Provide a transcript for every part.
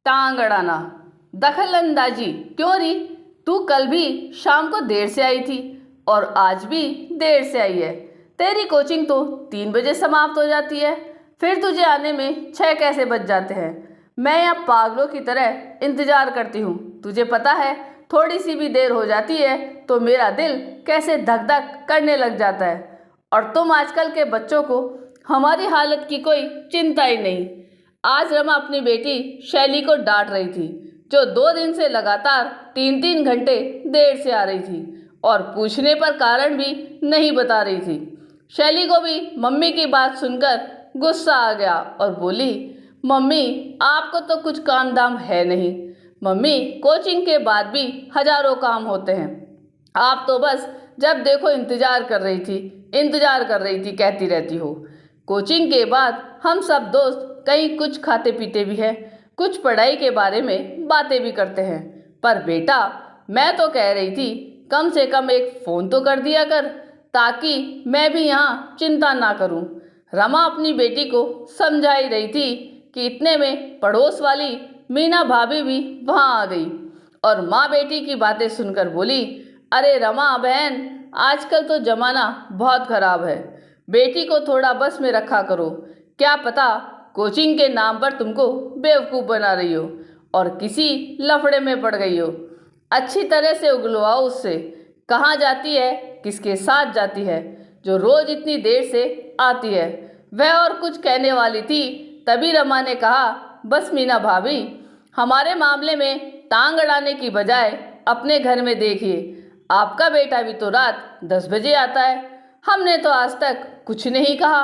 टांग अड़ाना, दखल अंदाजी। क्यों री, तू कल भी शाम को देर से आई थी और आज भी देर से आई है। तेरी कोचिंग तो 3 बजे समाप्त हो जाती है, फिर तुझे आने में 6 कैसे बज जाते हैं। मैं यहाँ पागलों की तरह इंतजार करती हूँ। तुझे पता है, थोड़ी सी भी देर हो जाती है तो मेरा दिल कैसे धक धक करने लग जाता है। और तुम आजकल के बच्चों को हमारी हालत की कोई चिंता ही नहीं। आज रमा अपनी बेटी शैली को डांट रही थी, जो 2 दिन से लगातार 3-3 घंटे देर से आ रही थी और पूछने पर कारण भी नहीं बता रही थी। शैली को भी मम्मी की बात सुनकर गुस्सा आ गया और बोली, मम्मी आपको तो कुछ काम दाम है नहीं। मम्मी, कोचिंग के बाद भी हजारों काम होते हैं, आप तो बस जब देखो इंतजार कर रही थी कहती रहती हो। कोचिंग के बाद हम सब दोस्त कहीं कुछ खाते पीते भी हैं, कुछ पढ़ाई के बारे में बातें भी करते हैं। पर बेटा, मैं तो कह रही थी कम से कम एक फ़ोन तो कर दिया कर, ताकि मैं भी यहाँ चिंता ना करूँ। रमा अपनी बेटी को समझा ही रही थी कि इतने में पड़ोस वाली मीना भाभी भी वहाँ आ गई और माँ बेटी की बातें सुनकर बोली, अरे रमा बहन, आजकल तो ज़माना बहुत ख़राब है, बेटी को थोड़ा बस में रखा करो। क्या पता कोचिंग के नाम पर तुमको बेवकूफ़ बना रही हो और किसी लफड़े में पड़ गई हो। अच्छी तरह से उगलवाओ उससे, कहाँ जाती है, किसके साथ जाती है, जो रोज़ इतनी देर से आती है। वह और कुछ कहने वाली थी, तभी रमा ने कहा, बस मीना भाभी, हमारे मामले में टांग अड़ाने की बजाय अपने घर में देखिए, आपका बेटा भी तो रात 10 बजे आता है। हमने तो आज तक कुछ नहीं कहा,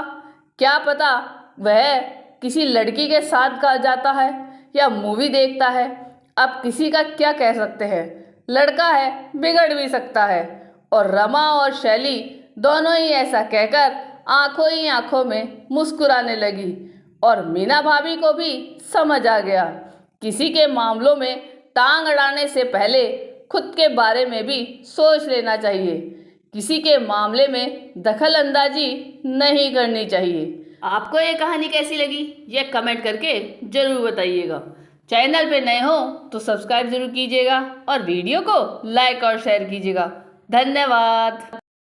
क्या पता वह किसी लड़की के साथ का जाता है या मूवी देखता है। अब किसी का क्या कह सकते हैं, लड़का है, बिगड़ भी सकता है। और रमा और शैली दोनों ही ऐसा कहकर आंखों ही आंखों में मुस्कुराने लगी और मीना भाभी को भी समझ आ गया, किसी के मामलों में टांग अड़ाने से पहले खुद के बारे में भी सोच लेना चाहिए, किसी के मामले में दखल अंदाजी नहीं करनी चाहिए। आपको ये कहानी कैसी लगी, ये कमेंट करके ज़रूर बताइएगा। चैनल पे नए हो तो सब्सक्राइब ज़रूर कीजिएगा और वीडियो को लाइक और शेयर कीजिएगा। धन्यवाद।